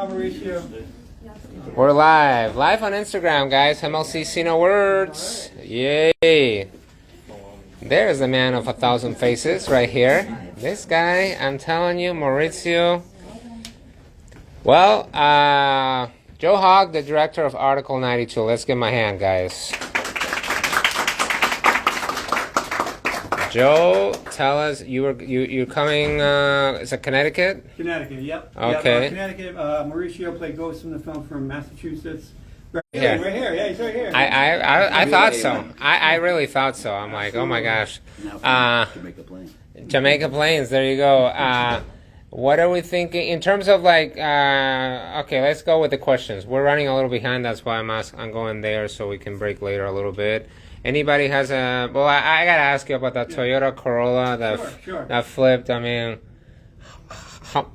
Mauricio. We're live on Instagram, guys. MLCC No Words. Yay! There's the man of 1,000 faces right here. This guy, I'm telling you, Mauricio. Well, Joe Hogg, the director of Article 92. Let's give him a hand, guys. Joe, tell us you're coming. Is it Connecticut? Connecticut, yep. Okay. Yep, Connecticut. Mauricio played Ghost in the film from Massachusetts. Right here. Yeah, he's right here. I thought so. I really thought so. I'm like, oh my gosh. Jamaica Plains. Jamaica Plains. There you go. What are we thinking in terms of like? Okay, let's go with the questions. We're running a little behind. That's why I'm going there so we can break later a little bit. Anybody has a? Well, I gotta ask you about that Toyota Corolla that flipped. I mean,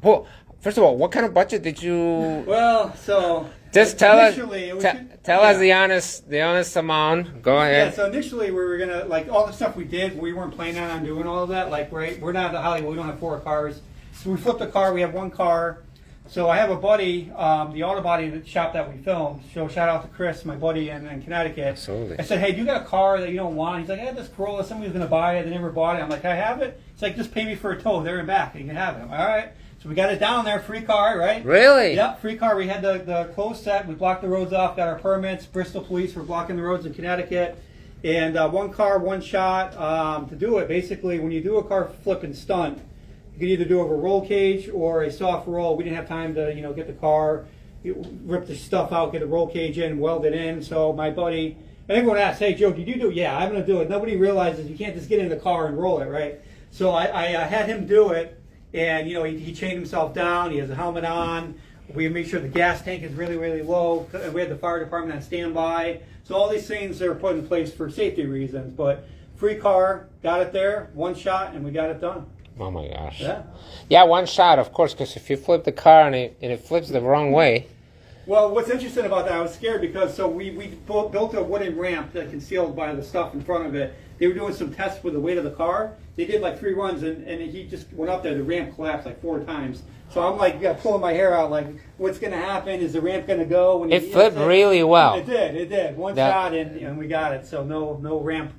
well, first of all, what kind of budget did you? Well, so just tell us. Tell us the honest amount. Go ahead. Yeah. So initially we were gonna like all the stuff we did. We weren't planning on doing all of that. Like we're not at Hollywood. We don't have 4 cars. So we flipped a car. We have 1 car. So I have a buddy, the auto body shop that we filmed. So shout out to Chris, my buddy in Connecticut. Absolutely. I said, hey, do you got a car that you don't want? He's like, I had this Corolla. Somebody's going to buy it. They never bought it. I'm like, I have it. He's like, just pay me for a tow there and back. And you can have it. I'm like, all right. So we got it down there. Free car, right? Really? Yep, free car. We had the closed set. We blocked the roads off, got our permits. Bristol police were blocking the roads in Connecticut. And 1 car, 1 shot to do it. Basically, when you do a car flip and stunt, you could either do a roll cage or a soft roll. We didn't have time to, get the car, rip the stuff out, get the roll cage in, weld it in. So my buddy, and everyone asked, hey, Joe, did you do it? Yeah, I'm going to do it. Nobody realizes you can't just get in the car and roll it, right? So I had him do it, and, he chained himself down. He has a helmet on. We made sure the gas tank is really, really low. We had the fire department on standby. So all these things are put in place for safety reasons. But free car, got it there, 1 shot, and we got it done. Oh my gosh. Yeah, 1 shot, of course, because if you flip the car and it flips the wrong way. Well, what's interesting about that, I was scared because we built a wooden ramp that concealed by the stuff in front of it. They were doing some tests with the weight of the car. They did like 3 runs, and he just went up there. The ramp collapsed like 4 times. So I'm like, pulling my hair out, like, what's going to happen? Is the ramp going to go? When it flipped really well. It did. 1 shot, and we got it. So no ramp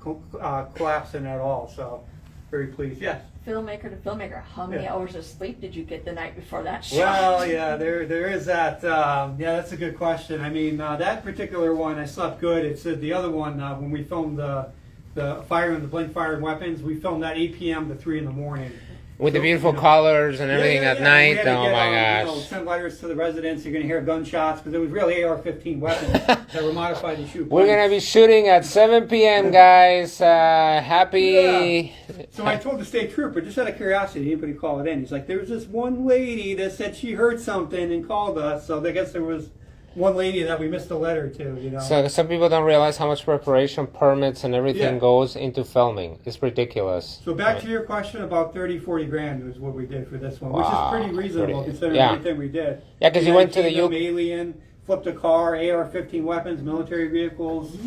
collapsing at all. So very pleased. Yes. Filmmaker to filmmaker, how many hours of sleep did you get the night before that shot? Well, yeah, there is that. That's a good question. I mean, that particular one, I slept good. It's the other one when we filmed the fire and the blink fired weapons. We filmed that 8 p.m. to 3 in the morning. With the beautiful colors and everything at night. Oh my gosh. Send letters to the residents. You're going to hear gunshots because it was really AR-15 weapons that were modified to shoot. We're going to be shooting at 7 p.m., guys. Happy. Yeah. So I told the state trooper, just out of curiosity, anybody call it in. He's like, there was this one lady that said she heard something and called us. So I guess there was one lady that we missed a letter to, So some people don't realize how much preparation, permits, and everything goes into filming. It's ridiculous. So back to your question about 30, 40 grand was what we did for this one, which is pretty reasonable considering everything we did. Yeah, because you went to the Alien, flipped a car, AR-15 weapons, military vehicles,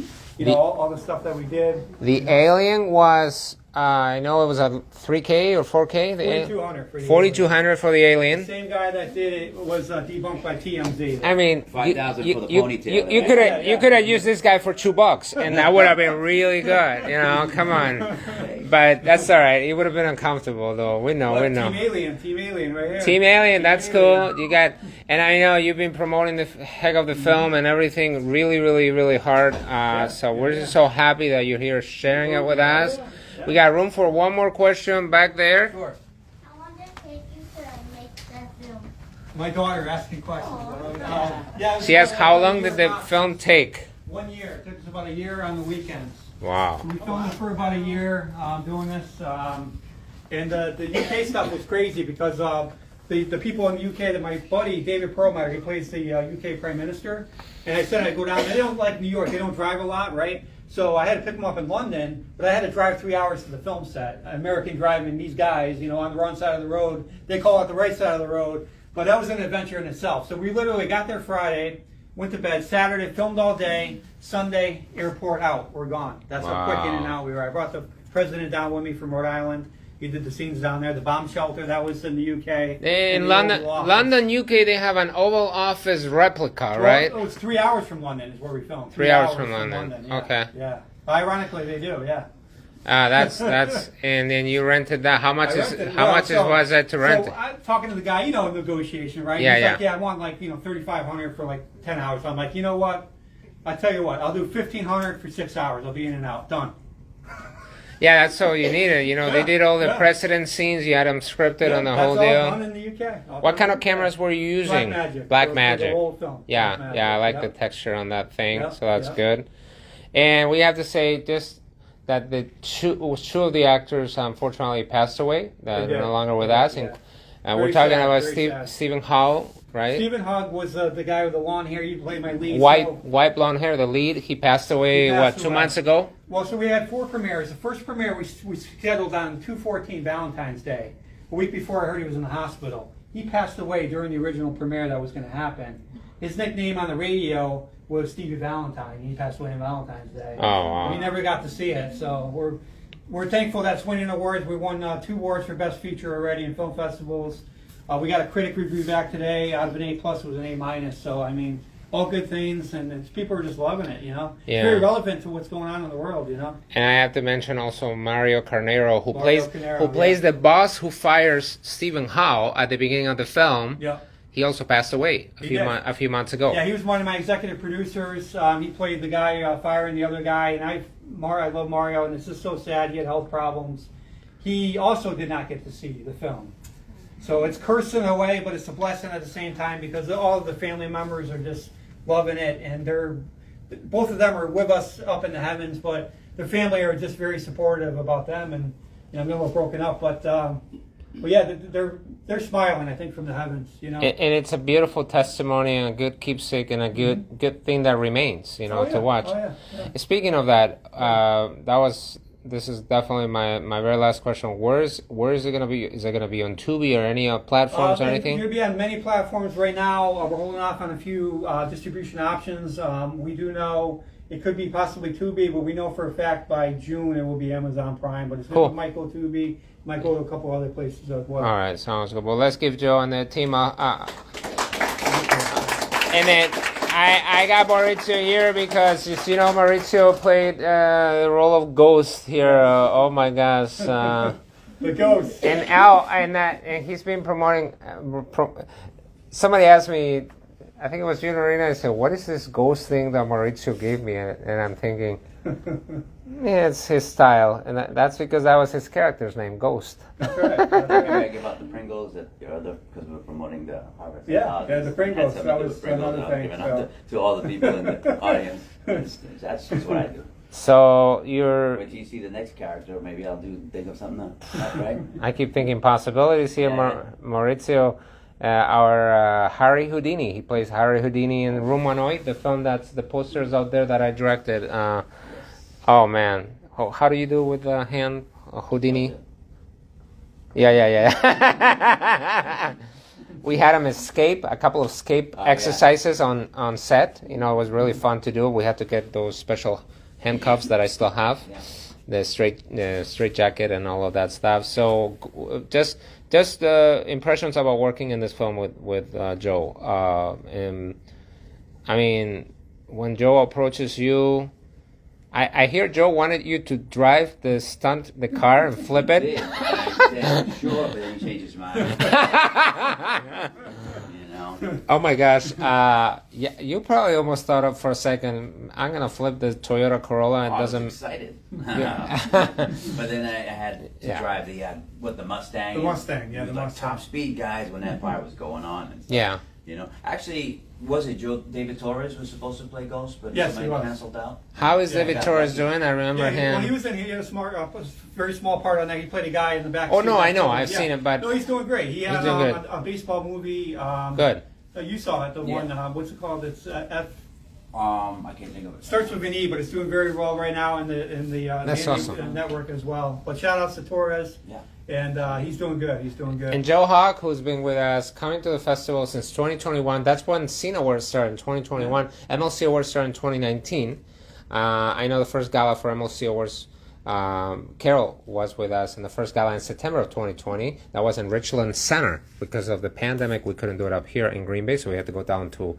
all the stuff that we did. The Alien was, I know it was a 3K or 4K? 4,200 for the Alien. The same guy that did it was debunked by TMZ. I mean, 5,000 for the ponytail. You could have used this guy for $2, and that would have been really good. Come on. But that's all right. It would have been uncomfortable, though. We know. Team Alien right here. Team Alien, that's cool. You got, and I know you've been promoting the heck of the film and everything really, really, really hard. So we're just so happy that you're here sharing it with us. We got room for one more question back there. Sure. How long did it take you to make that film? My daughter asking questions. She asked, how long did the film take? 1 year. It took us about a year on the weekends. Wow. We filmed it for about a year doing this. And the UK stuff was crazy because the people in the UK, that my buddy David Perlmutter, he plays the UK Prime Minister. And I said I'd go down. They don't like New York. They don't drive a lot, right? So I had to pick them up in London, but I had to drive 3 hours to the film set. American driving, these guys, on the wrong side of the road. They call it the right side of the road. But that was an adventure in itself. So we literally got there Friday, went to bed Saturday, filmed all day. Sunday, airport out. We're gone. That's how quick in and out we were. I brought the president down with me from Rhode Island. He did the scenes down there. The bomb shelter that was in the UK. In and the London, Oval Office. London, UK, they have an Oval Office replica, right? Well, it's 3 hours from London is where we filmed. 3 hours from London. Yeah, Okay. Yeah. Ironically, they do. Yeah. That's and then you rented that. How much was it to rent So it? I'm talking to the guy, negotiation, right? Yeah, He's yeah. like, I want like, $3,500 for like 10 hours. So I'm like, you know what? I tell you what, I'll do $1,500 for 6 hours. I'll be in and out. Done. Yeah, that's all you needed. They did all the precedent scenes. You had them scripted on the whole That's deal. all done in the UK. What kind of cameras were you using? Black Black Magic. Magic. For the whole film. Yeah, Black yeah, I like Magic. the texture on that thing, Yeah, so that's yeah. good. And we have to say just that the two of the actors unfortunately passed away. That They are no did. longer with us. And Very we're talking sad, about very sad. Stephen Hall, right? Stephen Hogg was the guy with the long hair. He played my lead. White blonde hair, the lead. He passed away, He passed 2 away. months ago? Well, so we had 4 premieres. The first premiere we scheduled on 2/14 Valentine's Day. A week before, I heard he was in the hospital. He passed away during the original premiere that was going to happen. His nickname on the radio was Stevie Valentine. He passed away on Valentine's Day. Oh, wow. We never got to see it, so we're thankful that's winning awards. We won 2 awards for Best Feature already in film festivals. We got a critic review back today. Out of an A+, it was an A-. So, I mean, all good things, and people are just loving it, Yeah. It's very relevant to what's going on in the world, And I have to mention also Mario Carnero, who Carnero, plays the boss who fires Stephen Howe at the beginning of the film. Yeah. He also passed away a few months ago. Yeah, he was one of my executive producers. He played the guy firing the other guy, and I love Mario, and it's just so sad. He had health problems. He also did not get to see the film. So it's cursed in a way, but it's a blessing at the same time because all of the family members are just loving it, and both of them are with us up in the heavens, but the family are just very supportive about them, and I'm a little broken up, but yeah, they're smiling, I think, from the heavens, And it's a beautiful testimony and a good keepsake and a good thing that remains, to watch. Oh, yeah. Speaking of that, this is definitely my very last question. Where is it gonna be? Is it gonna be on Tubi or any platforms or anything? It's going to be on many platforms right now. We're holding off on a few distribution options. We do know it could be possibly Tubi, but we know for a fact by June it will be Amazon Prime. But it's Cool. might go Tubi, might go to a couple other places as well. All right, sounds good. Well, let's give Joe and the team and then I got Maurizio here because Maurizio played the role of Ghost here. Oh my gosh. The Ghost. And Al, and he's been promoting. Somebody asked me, I think it was June Arena. I said, "What is this ghost thing that Maurizio gave me?" And I'm thinking, yeah, it's his style, and that's because that was his character's name, Ghost. That's right. That's right. Maybe I give out the Pringles that your other because we're promoting the Harvest. Yeah, the Pringles. That was another thing. To all the people in the audience. That's just what I do. So Wait till you see the next character. Maybe I'll think of something else. Right? I keep thinking possibilities here. Yeah. Maurizio, our Harry Houdini. He plays Harry Houdini in Room 108, the film that's the posters out there that I directed. Oh man, how do you do with the hand, Houdini? Yeah. We had him a couple of escape exercises on set. It was really fun to do. We had to get those special handcuffs that I still have, the straight jacket and all of that stuff. So just impressions about working in this film with Joe. I mean, when Joe approaches you, I hear Joe wanted you to drive the car and flip it. Yeah, sure, but then he changed his mind. Oh my gosh! Yeah, you probably almost thought up for a second. I'm gonna flip the Toyota Corolla. It I was doesn't. excited. Yeah. But then I had to drive the Mustang. The Mustang, yeah, It was the like Mustang. top speed guys when that fire was going on. And stuff. Yeah. Actually, was it David Torres was supposed to play Ghost, but Yes, he somebody was. canceled out? How is Yeah, David got Torres lucky. doing? I remember He him. was in. He had a very small part on that. He played a guy in the back. Oh, seat. no, I know. I've seen it, but- no, he's doing great. He had doing good. a baseball movie. Good. You saw it, the Yeah. one. What's it called? It's F. I can't think of it. Starts with an E, but it's doing very well right now in the That's the awesome. network as well. But shout outs to Torres. Yeah. And he's doing good. He's doing good. And Joe Hawk, who's been with us, coming to the festival since 2021. That's when Scene Awards started in 2021. MLC Awards started in 2019. I know the first gala for MLC Awards Carol was with us in the first gala in September of 2020. That was in Richland Center. Because of the pandemic, we couldn't do it up here in Green Bay, so we had to go down to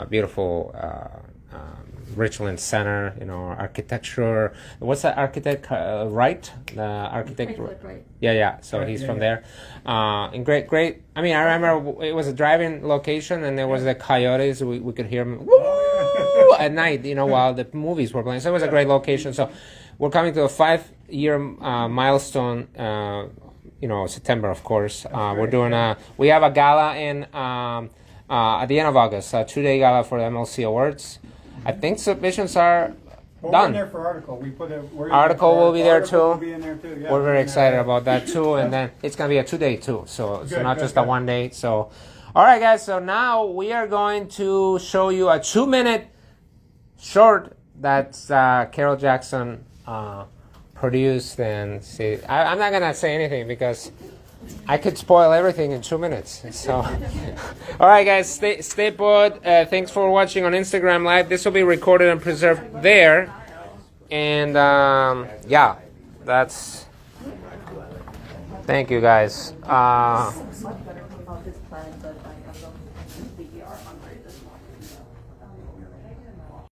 beautiful Richland Center. You know, architecture. What's that architect? Wright, the architect. Right. Yeah. So he's from there. And great. I mean, I remember it was a drive-in location, and there was the coyotes. We could hear them woo at night. You know, while the movies were playing. So it was a great location. So we're coming to a 5-year milestone. You know, September, of course. We're doing we have a gala in at the end of August, a 2-day gala for the MLC Awards. I think submissions are We're done. in there for article. Article will be there Article too. will be in there too. Yeah, We're very in excited there. about that too, and then it's gonna be a 2-day too. So Good, not good, just a good. 1 day. So, all right, guys. So now we are going to show you a 2-minute short that Carol Jackson produced. And see, I'm not gonna say anything because I could spoil everything in 2 minutes. So, all right, guys, stay put. Thanks for watching on Instagram Live. This will be recorded and preserved there. And yeah, that's. Thank you, guys. Much better about this planet, but I love the ER hungry this morning.